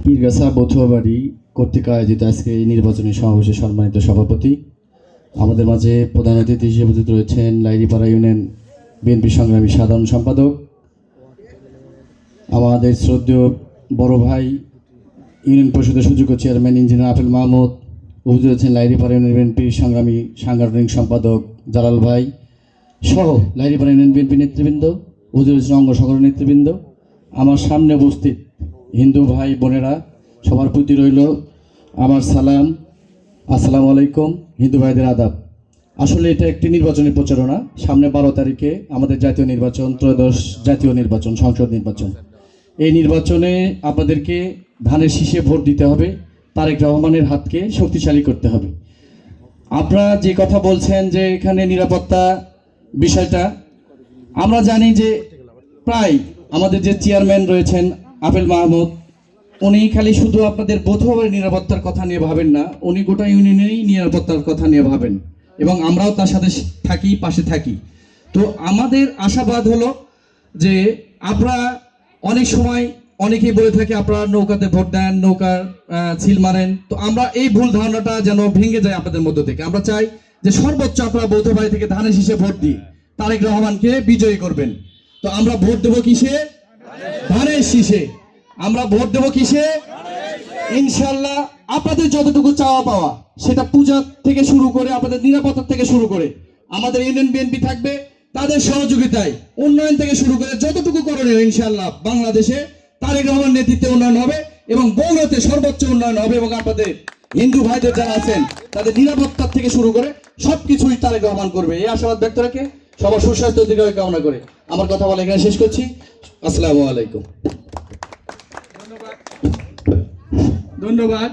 পীরগাছা বথুয়াবাড়ি কর্তৃক আয়োজিত আজকে এই নির্বাচনী সমাবেশের সম্মানিত সভাপতি, আমাদের মাঝে প্রধান অতিথি হিসেবে উপস্থিত রয়েছেন লাইরিপাড়া ইউনিয়ন বিএনপি সংগ্রামী সাধারণ সম্পাদক, আমাদের শ্রদ্ধেয় বড় ভাই ইউনিয়ন পরিষদের সুযোগ্য চেয়ারম্যান ইঞ্জিনিয়ার আফেল মাহমুদ, উপস্থিত রয়েছেন লাইরিপাড়া ইউনিয়ন বিএনপির সংগ্রামী সাংগঠনিক সম্পাদক জালাল ভাই সহ লাইরিপাড়া ইউনিয়ন বিএনপি নেতৃবৃন্দ, উপস্থিত রয়েছেন অঙ্গ সংগঠন নেতৃবৃন্দ, আমার সামনে উপস্থিত হিন্দু ভাই বোনেরা, সবার প্রতি রইল আমার সালাম। আসসালামু আলাইকুম। হিন্দু ভাইদের আদাব। আসলে এটা একটি নির্বাচনী প্রচারণা। সামনে 12 তারিখে আমাদের জাতীয় নির্বাচন, ত্রয়োদশ জাতীয় নির্বাচন, সংসদ নির্বাচন। এই নির্বাচনে আপনাদেরকে ধানের শীষে ভোট দিতে হবে, তারেক রহমানের হাতকে শক্তিশালী করতে হবে। আপনারা যে কথা বলছেন যে এখানে নিরাপত্তা বিষয়টা, আমরা জানি যে প্রায় আমাদের যে চেয়ারম্যান রয়েছেন আফেল মাহমুদ, উনি খালি শুধু আপনাদের বথুয়াবাড়ির নিরাপত্তার কথা নিয়ে ভাবেন না, উনি গোটা ইউনিয়নেরই নিরাপত্তার কথা নিয়ে ভাবেন এবং আমরাও তার সাথে থাকি, পাশে থাকি। তো আমাদের আশাবাদ হলো যে আপনারা অনেক সময় অনেকেই বলে থাকে আপনারা নৌকাতে ভোট দেন, নৌকার ছিল মারেন। তো আমরা এই ভুল ধারণাটা যেন ভেঙে যায় আপনাদের মধ্য থেকে। আমরা চাই যে সর্বোচ্চ আপনারা বথুয়াবাড়ি থেকে ধানের শীষে ভোট দিয়ে তারেক রহমানকে বিজয়ী করবেন। তো আমরা ভোট দেবো কিসে? ধানের শীষে। আমরা ভোট দেবো কিসে? ইনশাল্লাহ আপনাদের যতটুকু চাওয়া পাওয়া, সেটা পূজা থেকে শুরু করে আপনাদের নিরাপত্তা থেকে শুরু করে আমাদের ইউনিয়ন বিএনপি থাকবে, তাদের সহযোগিতায় উন্নয়ন থেকে শুরু করে যতটুকু করণীয় ইনশাল্লাহ বাংলাদেশে তারেক রহমান নেতৃত্বে উন্নয়ন হবে এবং বগুড়াতে সর্বোচ্চ উন্নয়ন হবে এবং আপনাদের হিন্দু ভাইদের যারা আছেন তাদের নিরাপত্তা থেকে শুরু করে সবকিছুই তারেক রহমান করবে। এই আশাবাদ ব্যক্ত রেখে সবার সুস্বাস্থ্য দীর্ঘায়ু কামনা করে আমার কথা বলে এখানে শেষ করছি। আসসালামু আলাইকুম। ধন্যবাদ।